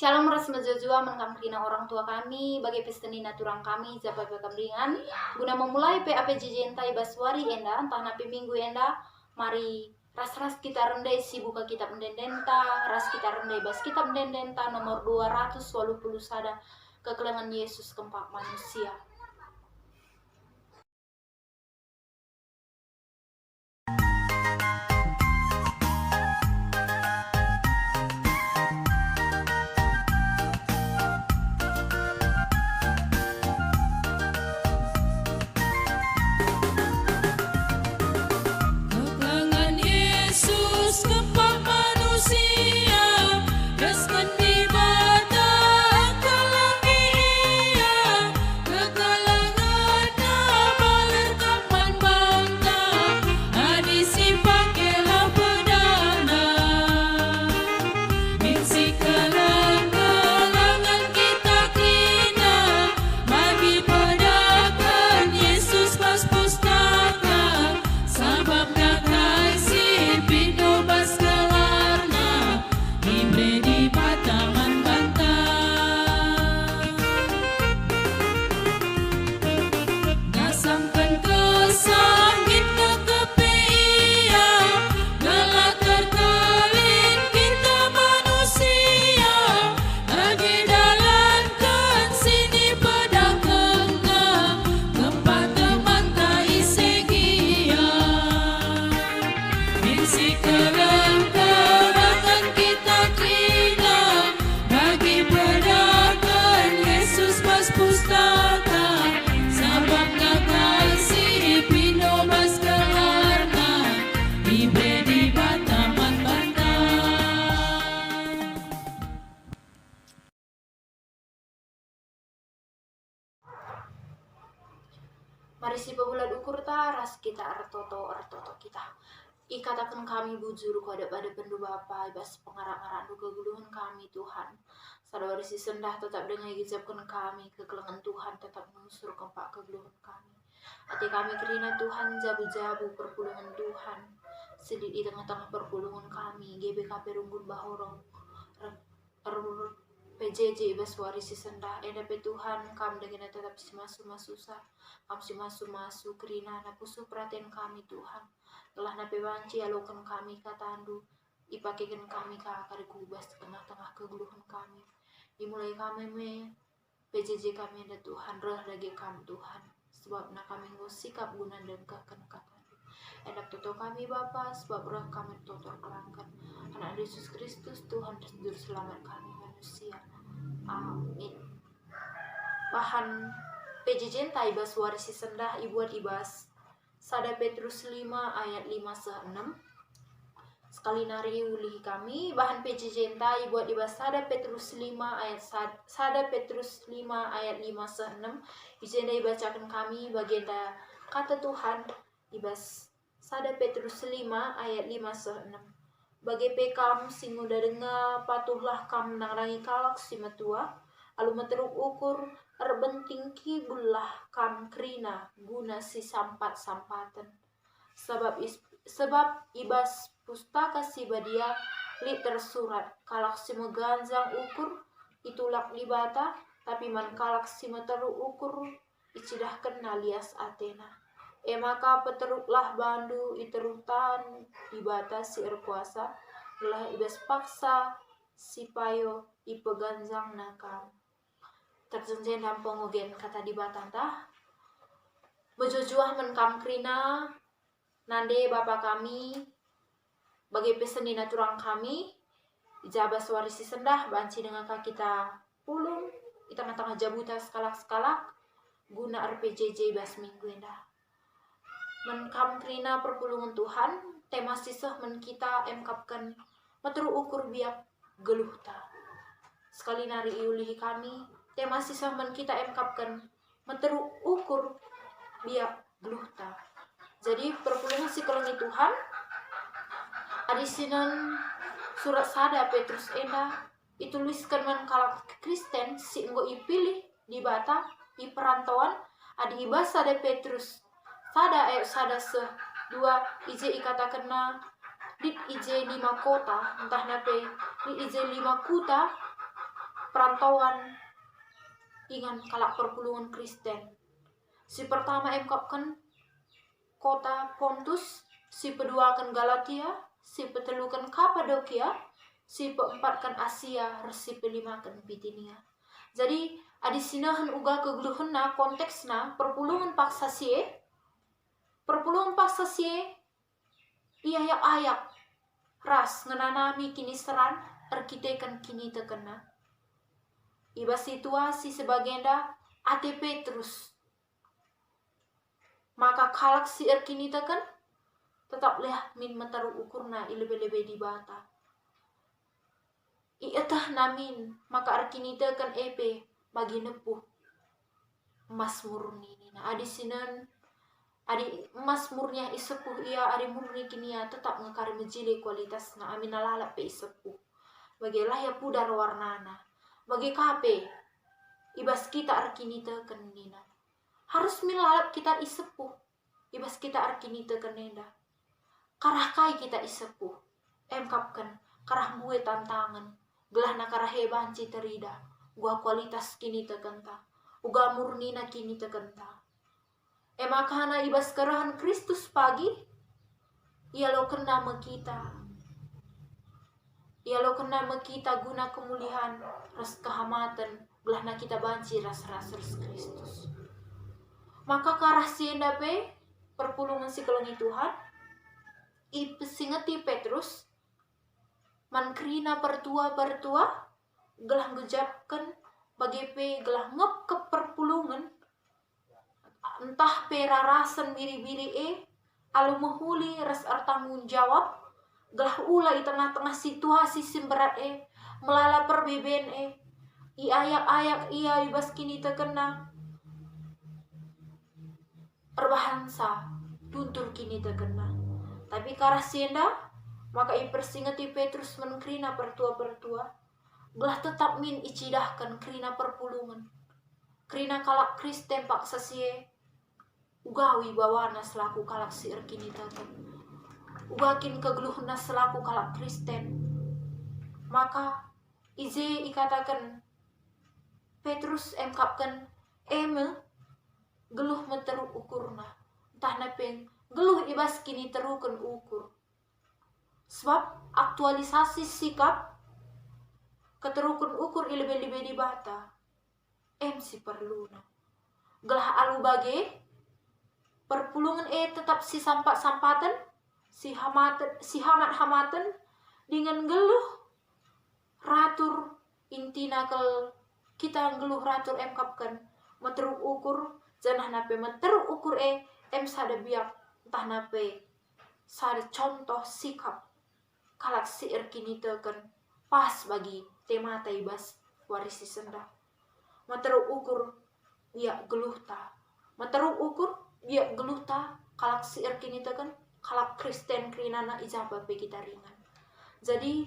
Shalom ras mejojua mengkam krina orang tua kami bagi pesteni naturang kami japai pekabringan guna memulai PAPJJ enta ibaswari enda entah napi minggu enda mari ras kita rendai si buka kitab mendendenta ras kita rendai bas kitab mendendenta nomor 280 sada kekelangan Yesus keempat manusia. Mari si pebulat ukur taras kita artoto kita. Ikatakan kami bujur pada pendu Bapa ibas pengarang-arang keguluhan kami Tuhan. Sadawari si sendah tetap dengan gijapkan kami kekelengan Tuhan tetap mengusur kempak keguluhan kami. Hati kami kerina Tuhan jabu-jabu perpulungan Tuhan. Sedih di tengah-tengah perpulungan kami GBKP Runggun Bahorong. PJJ ibas warisi sendah endape Tuhan kam dengan tetap si masuk-masuk kam si masuk-masuk kerina na pusu perhatian kami Tuhan telah nape banci alokan kami katandu ipakekan kami ke akar kubas tengah-tengah keguluhan kami dimulai kami me PJJ kami enda Tuhan roh lagi kami Tuhan sebab na kami sikap guna dan kakan endap toto kami Bapa sebab roh kami toto kelangkan anak Yesus Kristus Tuhan juru selamat kami manusia. Amin. Bahan PJJ ibas warisi sendah ibuat ibas Sada Petrus 5 ayat 5-6. Sekali nari ulihi kami bahan PJJ ibuat ibas Sada Petrus 5 ayat Sada Petrus 5 ayat 5-6. Ijenda ibacakan kami bagian kata Tuhan ibas Sada Petrus 5 ayat 5-6. Bagi pekam singuda denga patuhlah kam nangrangi kalak si matua alu meteruk ukur erbenting kibulah kam krina guna si sampat-sampatan sebab ibas pustaka si badia li tersurat kalak si meganjang ukur itulak libata tapi man kalak si meteruk ukur icidah kena lias Athena. Maka peteruklah bandu iterutan ibata si erkuasa telah ibas paksa si payo ipeganjang nakam terjenjen dan pengogen kata di batanta bejojuah menkam krina nande Bapa kami bagi peseni naturang kami ijabas warisi sendah banci dengan kita pulung di tengah-tengah jabuta skalak-skalak guna RPJJ bas minggu endah menkam krina perpulungan Tuhan tema sisah men kita emkapkan meteru ukur biak geluhta sekali nari iulihi kami tema sisah men kita emkapkan meteru ukur biak geluhta jadi perpulungan si kelengi Tuhan adisinan surat sada Petrus enda ituliskan man kalak Kristen si enggo ipilih di bata di perantauan adi ibas sada Petrus sada sada se dua ije ikata kena dit ije 5 kota entah nape dit ije 5 kuta perantauan ingan kalak perpulungan Kristen. Si pertama emkapkan kota Pontus, si peduakan Galatia, si petelukan Kapadokia, si peempatkan Asia, si pelimakan Bitinia. Jadi adisinahan uga kegluhunna konteksna perpulungan paksa sie iya ya ayak ras ngenanami kini seran arkitekan kini tekena iba situasi sebagenda ate Petrus maka kalak si kini teken tetap leh min mataru ukurna ilebe-lebe di bata ietah namin maka arkini teken epe bagi nepuh emas murni nina adi sinan adi emas murniah isepuh ia ari murni kinia tetap ngekari menjili kualitas na amin lalap pe isepuh bagilah ya pudar warnana bagi kape ibas kita arkini teken nina harus milalap kita isepuh ibas kita arkini teken nenda karah kai kita isepuh emkapkan karah mue tantangan gelah na karah hebanci terida gua kualitas kini tekenta uga murni na kini tekenta emakana ibas kerahan Kristus pagi ia lo kena kita guna kemuliaan ras kehamatan belah na kita banci ras Kristus maka karah sienda pe perpulungan si kelongi Tuhan ipesingeti Petrus mankrina pertua gelah ngejapkan bagi pe gelah ngep ke perpulungan entah perarasan biri-biri alu mahuli ras tanggung jawab gelah ula di tengah-tengah situasi simberat melala perbeben i ayak-ayak ia ibas kini terkena perbahansa tuntur kini terkena tapi karah sienda maka i persingeti Petrus menkrina pertua gelah tetap min icidahkan krina perpulungan krina kalak Kristen paksa sie ugawi bawana selaku kalak si kini teten ugakin kegeluhna selaku kalak Kristen maka ize ikatakan Petrus emkapkan geluh meteruk ukurna entah napeng geluh ibas kini terukan ukur sebab aktualisasi sikap keterukun ukur ilebe-lebe di bata si perluna gelah alu bage perpulungan tetap si sampatan si hamat-hamatan dengan geluh ratur intina kel kita geluh ratur emkapkan meteruk ukur janah nape meteruk ukur sada biak entah nape sada contoh sikap kalak si kini teken pas bagi tema taibas warisi senda meteruk ukur ya geluh ta meteruk ukur ya geluh ta kalak si kini teken kalak Kristen krinana ijaba pe kita ringan jadi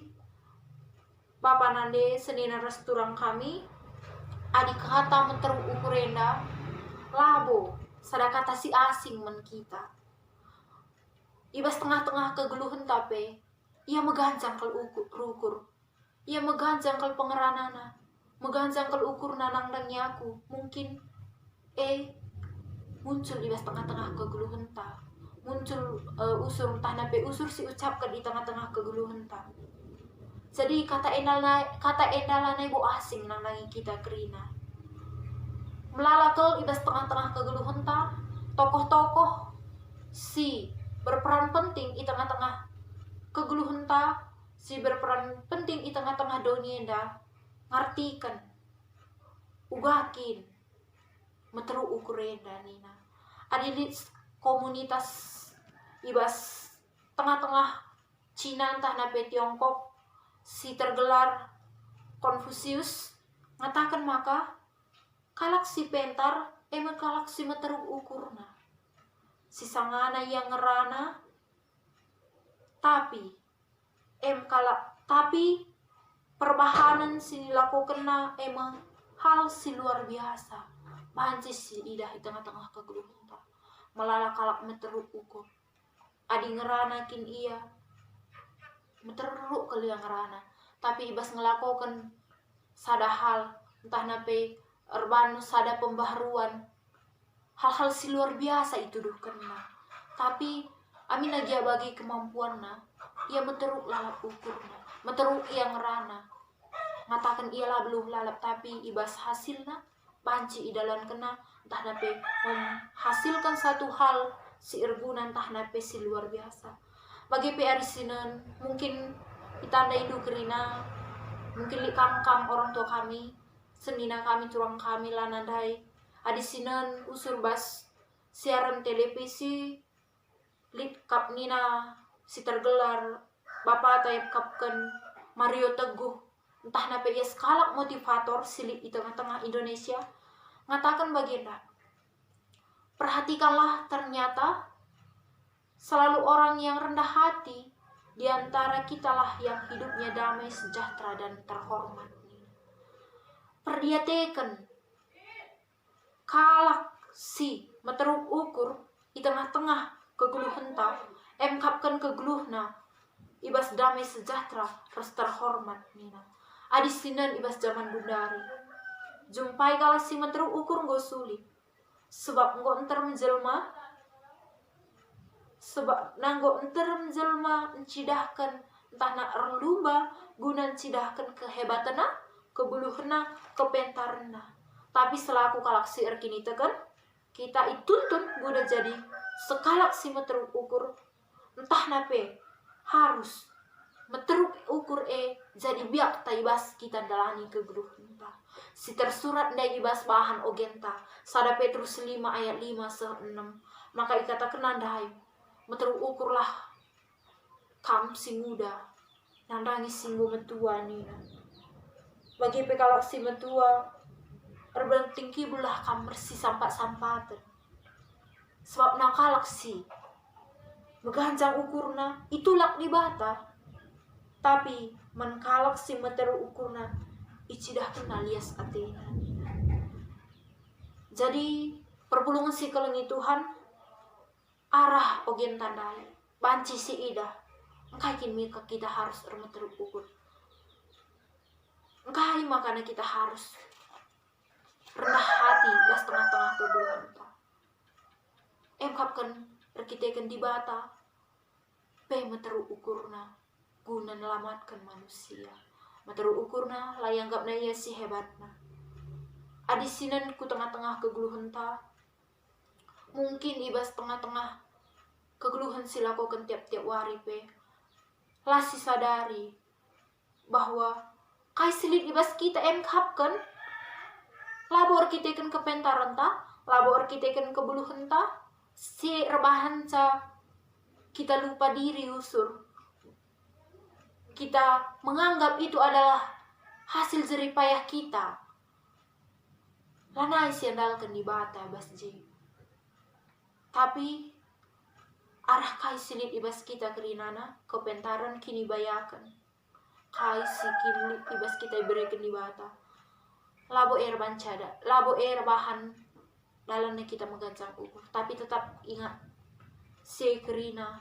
Bapak nande senina resturang kami adik kata meteruk ukur enda labo sada kata si asing men kita ibas tengah-tengah kegeluhan tape ia meganjang kal ukur ia meganjang kal pengeranana meganjang kal ukur nanang aku mungkin muncul ibas tengah-tengah kegeluhan ta muncul usur entah nape usur si ucapkan di tengah-tengah kegeluhan ta jadi kata endalana ibu asing nanangi kita kerina melalakel ibas tengah-tengah kegeluhan ta tokoh-tokoh si berperan penting di tengah-tengah kegeluhan ta si berperan penting di tengah-tengah donienda ngartikan ugakin meteruk ukurenda nina adilit komunitas ibas tengah-tengah Cina entah nape Tiongkok si tergelar Konfusius ngatakan maka kalak si pentar kalak si meteruk ukurna si sangana yang ngerana tapi perbahanan si dilakukan emang hal si luar biasa bancis si idah di tengah-tengah kegeluhan ta melala kalak meteruk ukur adi ngerana kin iya meteruk kali yang ngerana tapi ibas ngelakukan sada hal, entah nape erban sada pembaharuan, hal-hal si luar biasa itu duh kena. Tapi amin aja bagi kemampuan na, ia menteruk lalap ukurna, menteruk ia ngerana, ngatakan ia lah belum lalap tapi ibas hasilna banci idalan kena, entah nape menghasilkan satu hal si erguna, entah nape si luar biasa. Bagi arisinan mungkin itandai du kerina, mungkin li kam orang tua kami, senina kami turang kami lanandai adisinan usur bas siaran televisi lit kap nina si tergelar Bapak tayap kapken Mario Teguh, entah nape ia skalak motivator silit di tengah-tengah Indonesia, ngatakan baginda, perhatikanlah ternyata selalu orang yang rendah hati di antara kitalah yang hidupnya damai, sejahtera, dan terhormat. Perdiatekan kalak si meteruk ukur di tengah-tengah kegeluh henta, emkapkan kegeluhna ibas damai sejahtera res terhormat nina. Adis sinan ibas zaman bundari. Jumpai kalau si meteruk ukur nggo sulit. Sebab nggo enter menjelma, sebab nanggo enter menjelma encidahkan entah nak lumba guna encidahkan kehebatanna, kebuluhna, kepentarna. Tapi selaku kalak si erkini tekan, kita ituntun guna jadi sekalak si meteruk ukur entah nape harus meteruk ukur jadi biak taibas kita dalani kegeluh entah si tersurat ndai ibas bahan ogenta sada Petrus 5 ayat 5-6, maka ikata kenandai meteruk ukurlah kam si muda nandangi singgu metua nina bagi kalau si metua erbentingki belah kam bersih sampat-sampatan sebab nakalak si meganjang ukurna itulak di bata, tapi menkalak si meteru ukurna icidah kena lias atena. Jadi perpulungan si kelengi Tuhan arah ogen tandai banci si ida engkai mika kita harus meteru ukur engkai makanya kita harus rendah hati bas tengah-tengah kebulan engkapkan perkitekan di bata meteru ukurna guna nelamatkan manusia, meteru ukurna layanggapna ia si hebatna. Adisinan ku tengah-tengah kegeluhan ta, mungkin ibas tengah-tengah kegeluhan silakokan tiap-tiap wari lasi sadari bahwa kai silit ibas kita engkapkan labor kitekan kepentaran ta, labor kitekan kebuluhan ta, si rebahan ca kita lupa diri usur. Kita menganggap itu adalah hasil jeripayah kita. Lanai siandalkan di bata basji. Tapi arah kai silit ibas kita kerinana kepentaran kini bayakan. Kai si kini ibas kita berikan di bata. Labo bancada, labo bahan dalamnya kita menggancang ukur. Tapi tetap ingat si kerina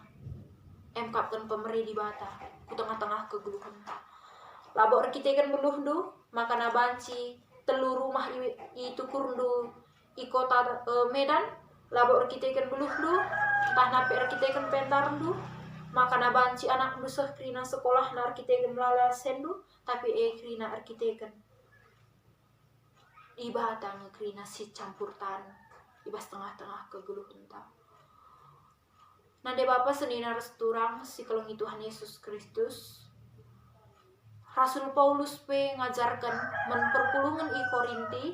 emkapkan pemeri di bata ku tengah-tengah kegeluhan labor kita kan beluhdu maka nabanci telur rumah itu kurundu i kota Medan labor kita kan beluhdu tah nape kita kan pentarndu maka nabanci anak dusah krina sekolah nar kita kan melala sendu tapi krina kita kan ibata ngekrina si campur tan ibas tengah-tengah kegeluhan ta. Nade Bapa senina resturang si kelongi Tuhan Yesus Kristus. Rasul Paulus ngajarkan menperpulungan i Korinti.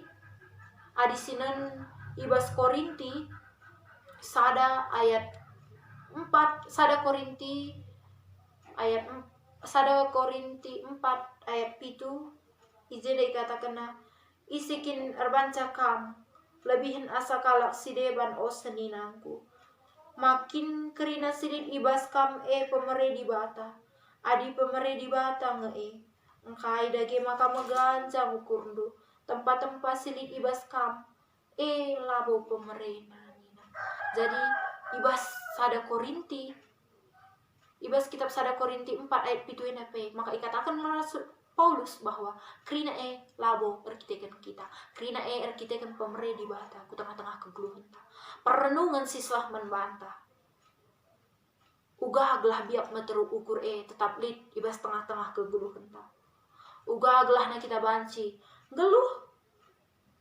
Adisinan ibas Korinti sada ayat 4, sada Korinti 4 ayat 7 ijede katakan isikin erbanca kam lebihin asa kalak sideban o seninangku. Makin kerina silit ibas kam pemere di bata. Adi pemere di bata engkai dage maka megancang ukurndu. Tempat-tempat silit ibas kam labo pemere nina. Jadi ibas sada Korinti. Ibas kitab sada Korinti 4 ayat 7 maka ikatakan Rasul Paulus bahwa krina labo erkitekan kita, krina erkitekan pemere di bata ku tengah-tengah kegeluhan ta. Perenungan sislah membantah. Uga aglah biak meteru ukur tetap lid ibas tengah-tengah kegeluhan ta. Uga aglah na kita banci geluh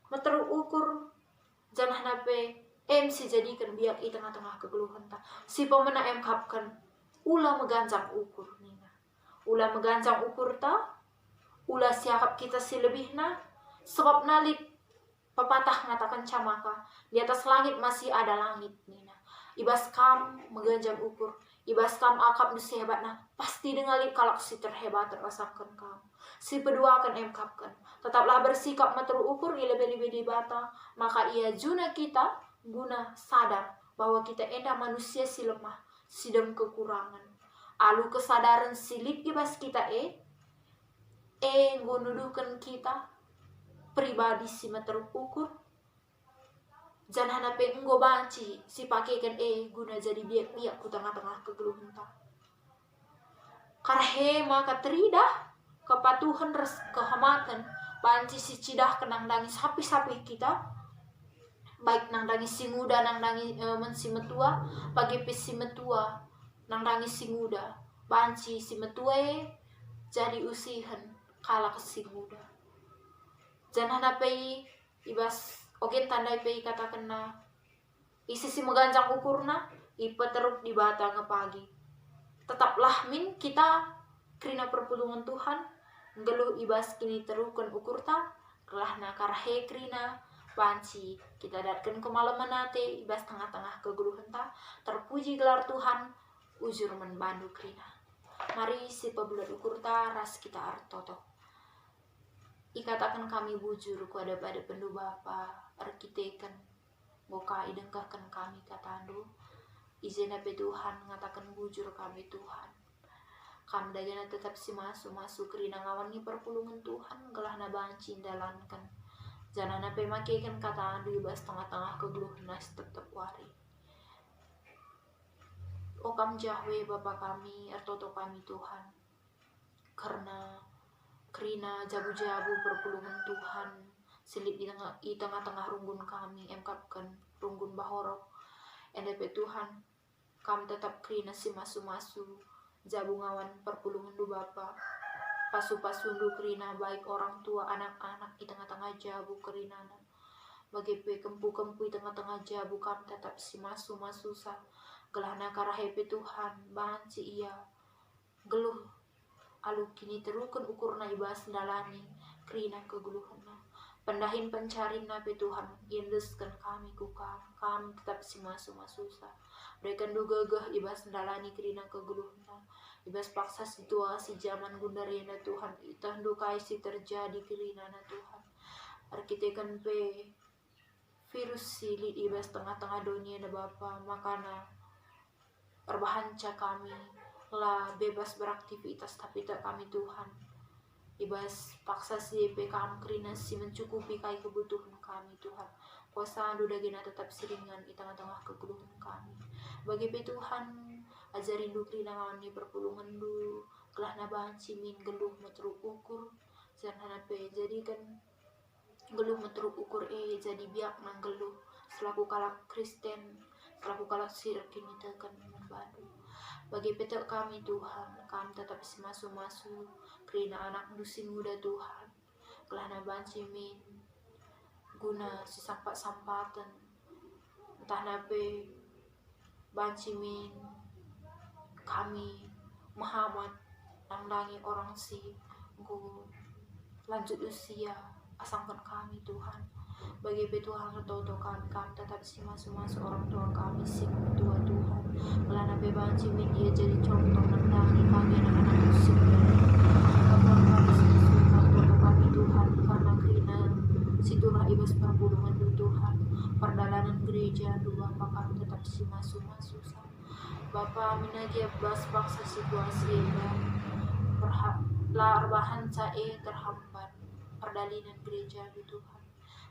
meteru ukur janah nape si jadikan biak i tengah-tengah kegeluhan ta. Si pemena kapkan ula meganjang ukur nina. Ula meganjang ukur ta, ula siakap kita si lebihna, sebab nalit pepatah ngatakan camaka, di atas langit masih ada langit nina. Ibas kam meganjang ukur, ibas kam akap nu sehebatna, pasti dengali kalak si terhebat terasakan kam. Si pedua akan kapkan, tetaplah bersikap meteru ukur ilebe-lebe di bata, maka ia juna kita guna sadar bahwa kita enda manusia si lemah, sidem kekurangan. Alu kesadaran silip ibas kita ngunudukan kita pribadi si meteru ukur. Jangan nape enggo banci si pakaikan guna jadi biak-biak ku tengah-tengah kegeluhan ta. Karhe maka teridah kepatuhan res kehormatan banci si cidah kenangdangi sapi-sapi kita, baik nangdangi si muda nangdangi si metua, bagi si metua nangdangi si muda, banci si metua jadi usihan kalak si muda. Jangan nape ibas oke tandai pei katakan na isi si meganjang ukurna ipeteruk di bata ngepagi. Tetaplah min kita krina perpulungan Tuhan ngeluh ibas kini terukan ukurta kelah na karhe krina banci kita datkan kemalaman nate ibas tengah-tengah kegeluhan ta. Terpuji gelar Tuhan ujur menbandu krina. Mari si pebulat ukurta ras kita artoto. Ikatakan kami bujur kuada pada pendu Bapa arkitekan boka idengkahkan kami katandu izin ape Tuhan ngatakan bujur kami Tuhan kam dagana tetap si masu kerina ngawangi perpulungan Tuhan gelah na banci dalankan jangan ape makekan katandu ibas tengah-tengah kegeluhan nas tetap wari. O kam Jahwe Bapa kami artoto kami Tuhan karena krina jabu-jabu perpulungan Tuhan silip di tengah-tengah runggun kami kapkan runggun bahorok endepe Tuhan kam tetap krina si masu-masu jabu ngawan perpulungan du Bapa pasu-pasundu krina baik orang tua anak-anak di tengah-tengah jabu kerinana bagi kempu-kempu di tengah-tengah jabu kam tetap si masu-masu sa gelahna karahepe Tuhan banci ia geluh alu kini terukan ukurna ibas dalani krina kegeluhana pendahin pencarin nape Tuhan indeskan kami kam tetap si masu-masu sa berikan dugagah ibas dalani krina kegeluhana ibas paksa situasi zaman gundarena Tuhan itandukai si terjadi krina na Tuhan arkitekan pe virus silit ibas tengah-tengah dunia na Bapa makana perbahanca kami lah bebas beraktivitas tapi tak kami Tuhan ibas paksa si PKM krina si mencukupi kai kebutuhan kami Tuhan kuasa dagina tetap siringan di tengah-tengah kegeluhan kami bagi Tuhan ajarin du krina ngawani perpulungan du kelah na banci min geluh metruk ukur jangan nape jadikan geluh metruk ukur jadi biak nang geluh selaku kalak Kristen selaku kalak sir kini tekan membantu bagi petek kami Tuhan kami tetap si masu-masu krina anak dusi muda Tuhan kelah na banci min guna si sampat-sampatan entah nape banci min kami Muhammad nangdangi orang si gu lanjut usia asangkan kami Tuhan bagi Tuhan toto kami tetap si masu-masu orang tua kami si tua Tuhan kelana bebanci min dia jadi contoh nangdangi kami anak-anak musik kapal kami si toto kami Tuhan karena krina situlah ibas perpulungan du Tuhan perdalanan gereja du Bapa kami tetap si masu-masu Bapa minagi bas paksa situasi lah arbahan terhambat perdalinan gereja du Tuhan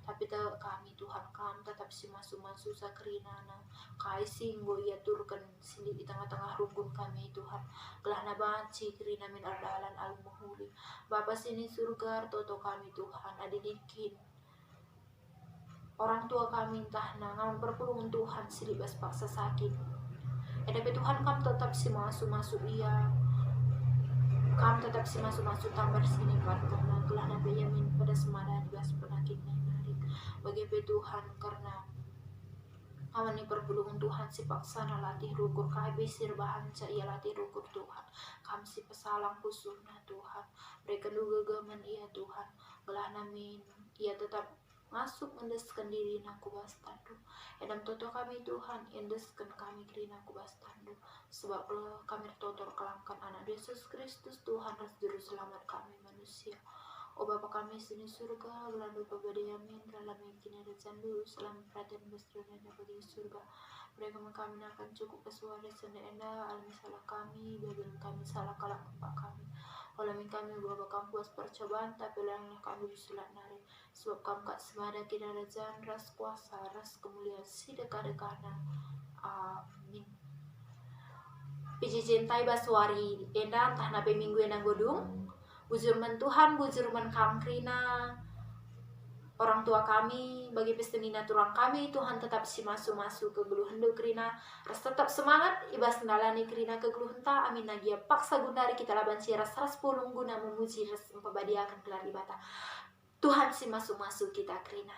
Tapi kami Tuhan kami tetap si masu-masu sakrinana kai singgo ia turkan sini di tengah-tengah rukun kami Tuhan. Gelah na banci krina min ardalan al-muhuli. Bapa sini surga toto kami Tuhan adidikin orang tua kami entah nangan berpulungan Tuhan silibas paksa sakit. Tapi Tuhan kami tetap si masu-masu ia. Kami tetap si masu-masu tambah sini karena gelah na Benyamin pada semada dibas penyakit narik. Bagi Tuhan karena awan ni perpulungan Tuhan si paksana latih rukur kai besir bahan ia latih rukur Tuhan. Kami si pesalang khususnya Tuhan. Mereka juga geman ia Tuhan. Gelah namin ia tetap masuk mendeskan diri naku bastandu. Edam toto kami Tuhan endeskan kami kiri naku bastandu. Sebab kami totor kelangkan anak Yesus Kristus Tuhan dan juru selamat kami manusia. O Bapa kami sini surga, gelandu pabadiamin dalam yang kini recandu, salam perhatian besarnya bagi surga. Mereka kami akan cukup kesuara senda enda, alami salah kami, bagian kami salah kalak empat kami. Oleh kami Bapa kampus percobaan, tapi langlah kami disulat nari. Sebab kami kat semada kina rejan, ras kuasa, ras kemuliaan, si dekat-dekatna. Amin. Piji cintai baswari, enda entah nape minggu enang godung. Bujurman Tuhan, bujurman kamkrina orang tua kami, bagi pestemina turang kami, Tuhan tetap si masu-masu ke geluhan do krina, ras tetap semangat, ibas nalani krina ke geluhan ta, amin nagia paksa gundari kita laban si ras pulung guna memuji ras empabadiakan gelar ibadah. Tuhan si masu-masu kita krina.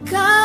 God